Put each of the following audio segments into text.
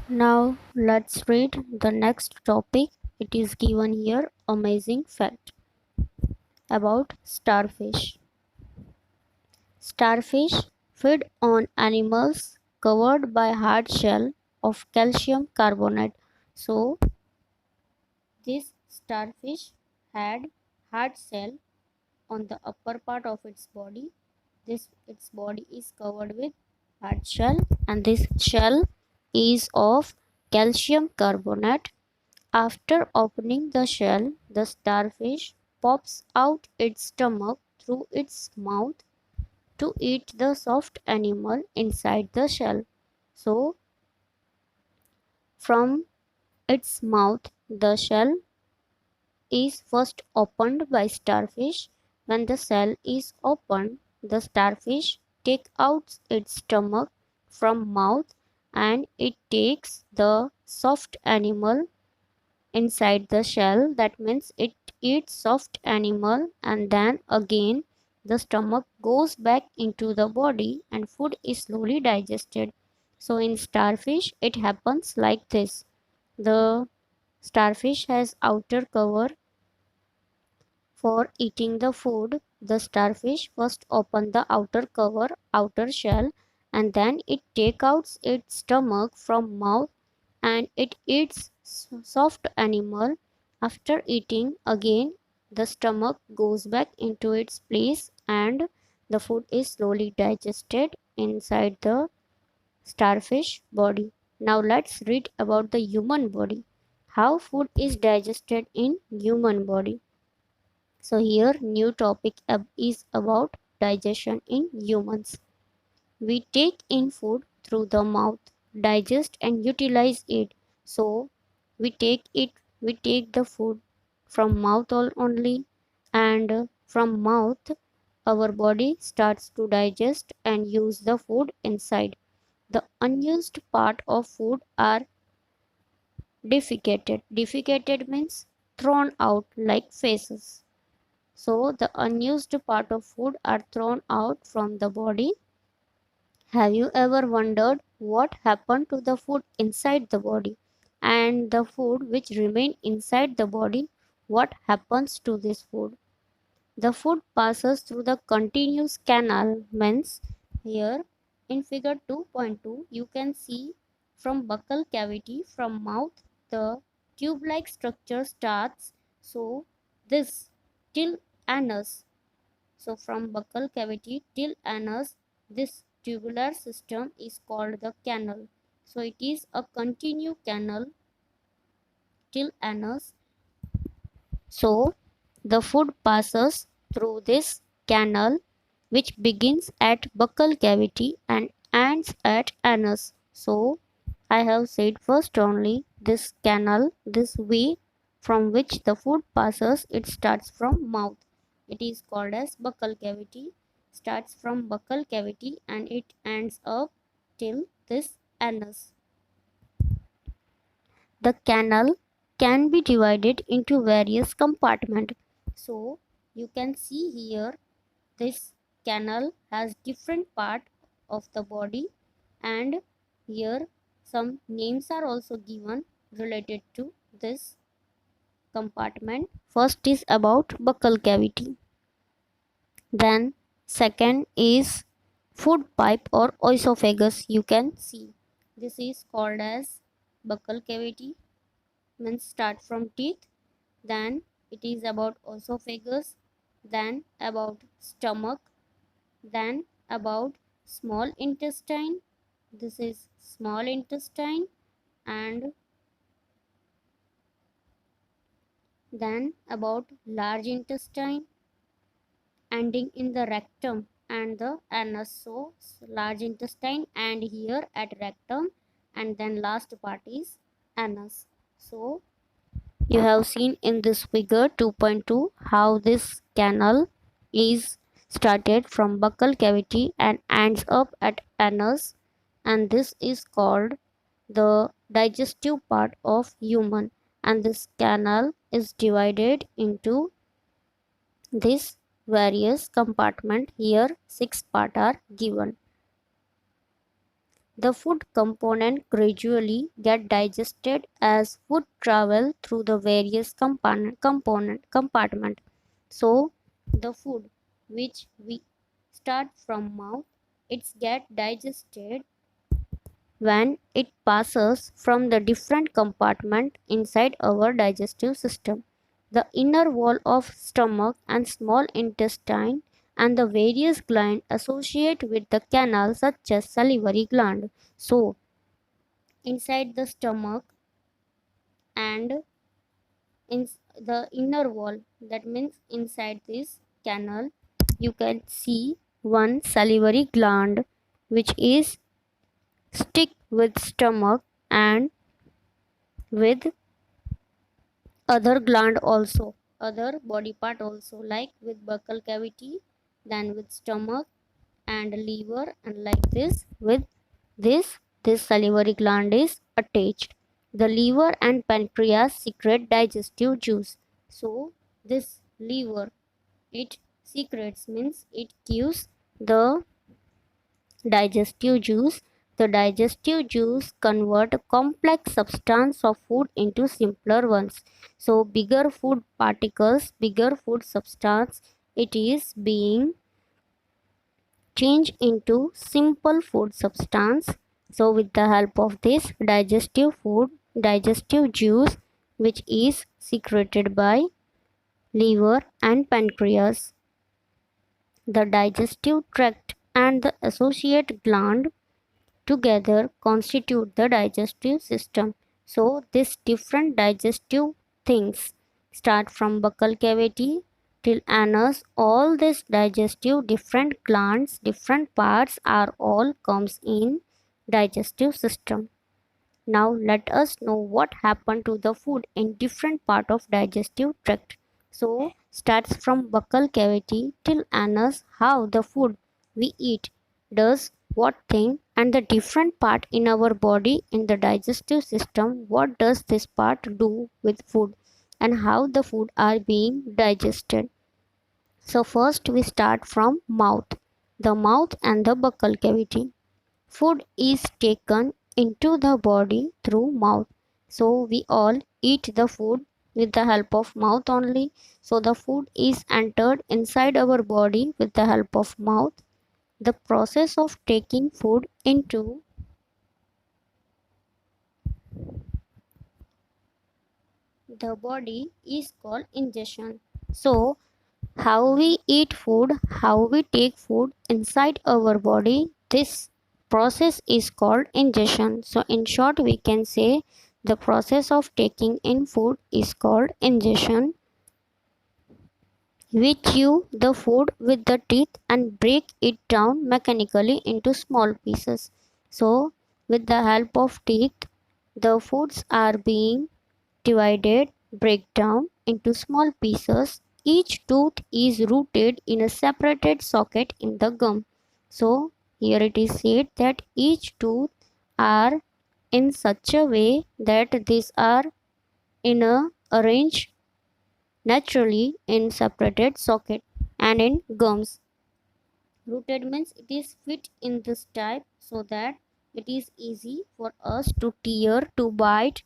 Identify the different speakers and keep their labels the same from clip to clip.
Speaker 1: Now let's read the next topic. It is given here amazing fact about starfish. Starfish feed on animals covered by hard shell of calcium carbonate. So this starfish had hard shell on the upper part of its body. This its body is covered with hard shell and this shell is of calcium carbonate. After opening the shell, the starfish pops out its stomach through its mouth to eat the soft animal inside the shell. So, from its mouth, the shell is first opened by starfish. When the shell is opened, the starfish takes out its stomach from mouth and it takes the soft animal inside the shell. That means it eats soft animal and then again the stomach goes back into the body and food is slowly digested. So in starfish it happens like this. The starfish has outer cover for eating the food. The starfish first open the outer cover, outer shell, and then it take out its stomach from mouth and it eats soft animal. After eating again, the stomach goes back into its place and the food is slowly digested inside the starfish body. Now let's read about the human body. How food is digested in human body. So here new topic is about digestion in humans. We take in food through the mouth, digest and utilize it. So we take the food from mouth only, and from mouth our body starts to digest and use the food inside. The unused part of food are defecated. Defecated means thrown out like faces. So the unused part of food are thrown out from the body. Have you ever wondered what happened to the food inside the body and the food which remain inside the body? What happens to this food? The food passes through the continuous canal. Means here in figure 2.2 you can see from buccal cavity from mouth the tube like structure starts. So this till anus. So from buccal cavity till anus, this tubular system is called the canal. So it is a continuous canal till anus. So the food passes through this canal which begins at buccal cavity and ends at anus. So I have said first only this canal, this way from which the food passes, it starts from mouth. It is called as buccal cavity, starts from buccal cavity and it ends up till this anus. The canal can be divided into various compartments. So you can see here this canal has different part of the body and here some names are also given related to this compartment. First is about buccal cavity. Then second is food pipe or esophagus. You can see this is called as buccal cavity, means start from teeth. Then it is about esophagus, then about stomach, then about small intestine. This is small intestine, and then about large intestine ending in the rectum and the anus. So large intestine and here at rectum, and then last part is anus. So you have seen in this figure 2.2 how this canal is started from buccal cavity and ends up at anus, and this is called the digestive part of human, and this canal is divided into this various compartment. Here six part are given. The food component gradually get digested as food travel through the various compartment. So the food which we start from mouth, it's get digested when it passes from the different compartment inside our digestive system. The inner wall of stomach and small intestine and the various glands associate with the canal such as salivary gland. So inside the stomach and in the inner wall, that means inside this canal, you can see one salivary gland which is stick with stomach and with other gland also, other body part also, like with buccal cavity, then with stomach and liver, and like this with this salivary gland is attached. The liver and pancreas secrete digestive juice. So this liver, it secretes means it gives the digestive juice. The digestive juice convert a complex substance of food into simpler ones. So bigger food particles, bigger food substance, it is being changed into simple food substance. So with the help of this digestive juice, which is secreted by liver and pancreas, the digestive tract and the associate gland together constitute the digestive system. So these different digestive things start from buccal cavity till anus. All these digestive different glands, different parts are all comes in digestive system. Now let us know what happened to the food in different part of digestive tract. So starts from buccal cavity till anus, how the food we eat does what thing, and the different part in our body in the digestive system, what does this part do with food and how the food are being digested. So first we start from mouth, the mouth and the buccal cavity. Food is taken into the body through mouth. So we all eat the food with the help of mouth only. So the food is entered inside our body with the help of mouth. The process of taking food into the body is called ingestion. So how we eat food, how we take food inside our body, this process is called ingestion. So in short we can say the process of taking in food is called ingestion. We chew the food with the teeth and break it down mechanically into small pieces. So with the help of teeth, the foods are being divided, break down into small pieces. Each tooth is rooted in a separated socket in the gum. So here it is said that each tooth are in such a way that these are in a arranged naturally in separated socket and in gums. Rooted means it is fit in this type so that it is easy for us to tear, to bite,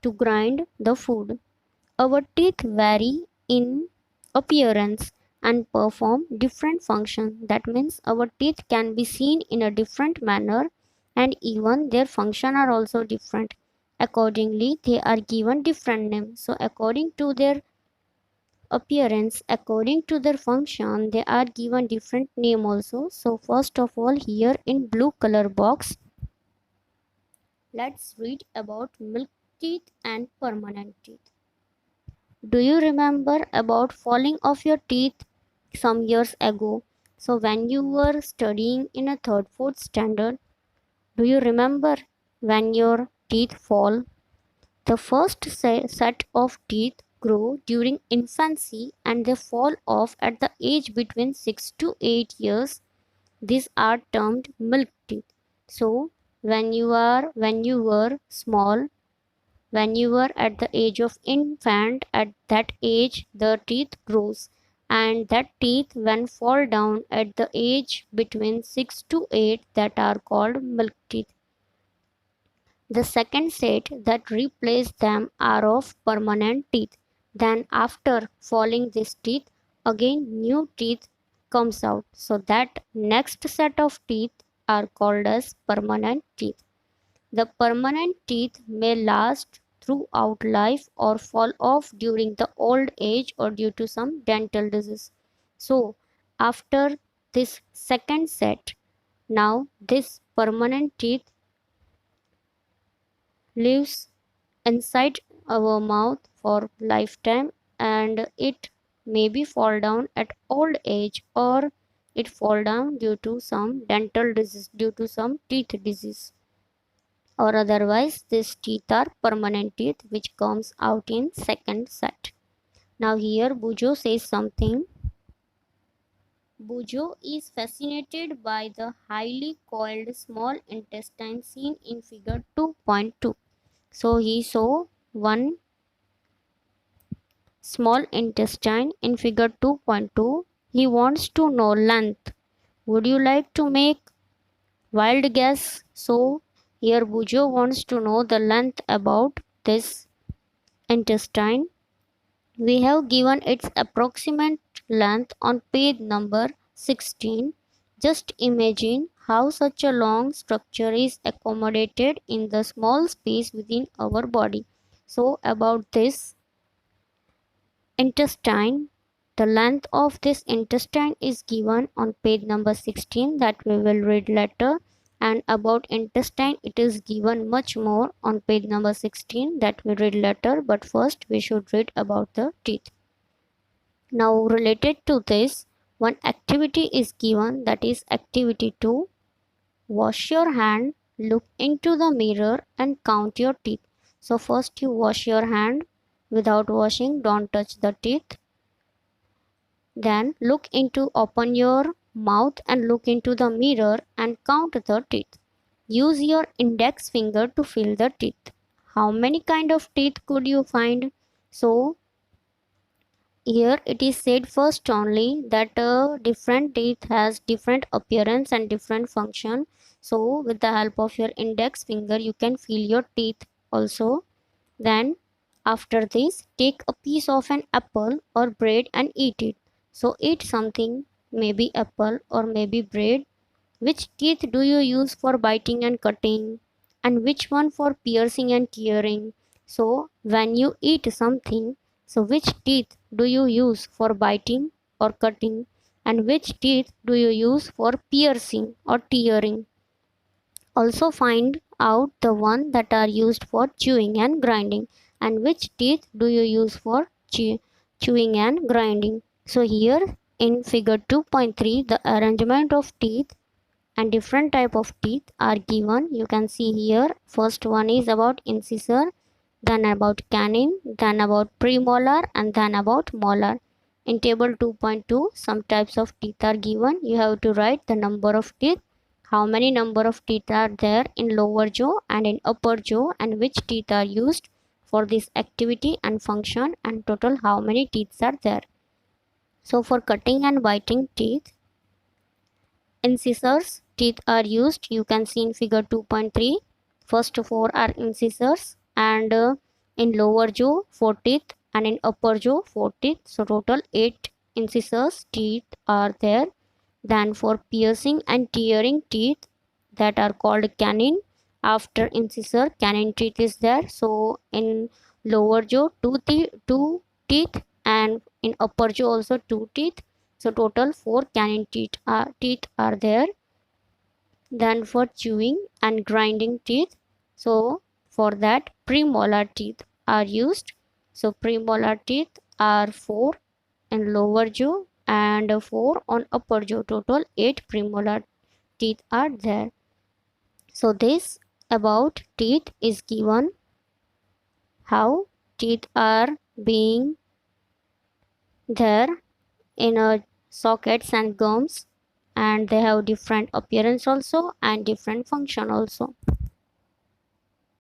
Speaker 1: to grind the food. Our teeth vary in appearance and perform different functions. That means our teeth can be seen in a different manner and even their function are also different. Accordingly, they are given different names. So according to their appearance, according to their function, they are given different name also. So first of all, here in blue color box, let's read about milk teeth and permanent teeth. Do you remember about falling off your teeth some years ago? So when you were studying in a third, fourth standard, do you remember when your teeth fall? The first set of teeth grow during infancy and they fall off at the age between 6 to 8 years. These are termed milk teeth. So when you were small, when you were at the age of infant, at that age the teeth grows, and that teeth when fall down at the age between 6 to 8, that are called milk teeth. The second set that replace them are of permanent teeth. Then after falling this teeth, again new teeth comes out. So that next set of teeth are called as permanent teeth. The permanent teeth may last throughout life or fall off during the old age or due to some dental disease. So, after this second set, now this permanent teeth lives inside our mouth for lifetime, and it maybe fall down at old age or it fall down due to some dental disease, due to some teeth disease, or otherwise these teeth are permanent teeth which comes out in second set. Now here Bujo says something. Bujo is fascinated by the highly coiled small intestine seen in figure 2.2. So he saw one small intestine in figure 2.2. He wants to know length. Would you like to make wild guess? So here Bujo wants to know the length about this intestine. We have given its approximate length on page number 16. Just imagine how such a long structure is accommodated in the small space within our body. So about this intestine, the length of this intestine is given on page number 16 that we will read later, and about intestine it is given much more on page number 16 that we read later, but first we should read about the teeth. Now related to this, one activity is given, that is activity 2. Wash your hand, look into the mirror and count your teeth. So first you wash your hand without washing, don't touch the teeth. Then open your mouth and look into the mirror and count the teeth. Use your index finger to feel the teeth. How many kind of teeth could you find? So here it is said first only that different teeth has different appearance and different function. So with the help of your index finger you can feel your teeth also. Then after this take a piece of an apple or bread and eat it. So eat something, maybe apple or maybe bread. Which teeth do you use for biting and cutting? And which one for piercing and tearing? So when you eat something, so which teeth do you use for biting or cutting? And which teeth do you use for piercing or tearing? Also find out the one that are used for chewing and grinding, and which teeth do you use for chewing and grinding. So here in figure 2.3 the arrangement of teeth and different type of teeth are given. You can see here first one is about incisor, then about canine, then about premolar, and then about molar. In table 2.2 some types of teeth are given. You have to write the number of teeth, how many number of teeth are there in lower jaw and in upper jaw, and which teeth are used for this activity and function, and total how many teeth are there. So for cutting and biting teeth, incisors teeth are used. You can see in figure 2.3 first four are incisors, and in lower jaw 4 teeth and in upper jaw 4 teeth, so total 8 incisors teeth are there. Then for piercing and tearing teeth that are called canine, after incisor canine teeth is there. So in lower jaw 2 teeth and in upper jaw also 2 teeth, so total 4 canine teeth are there. Then for chewing and grinding teeth, so for that premolar teeth are used. So premolar teeth are 4 in lower jaw and 4 on upper jaw, total 8 premolar teeth are there. So this about teeth is given, how teeth are being there in a sockets and gums, and they have different appearance also and different function also.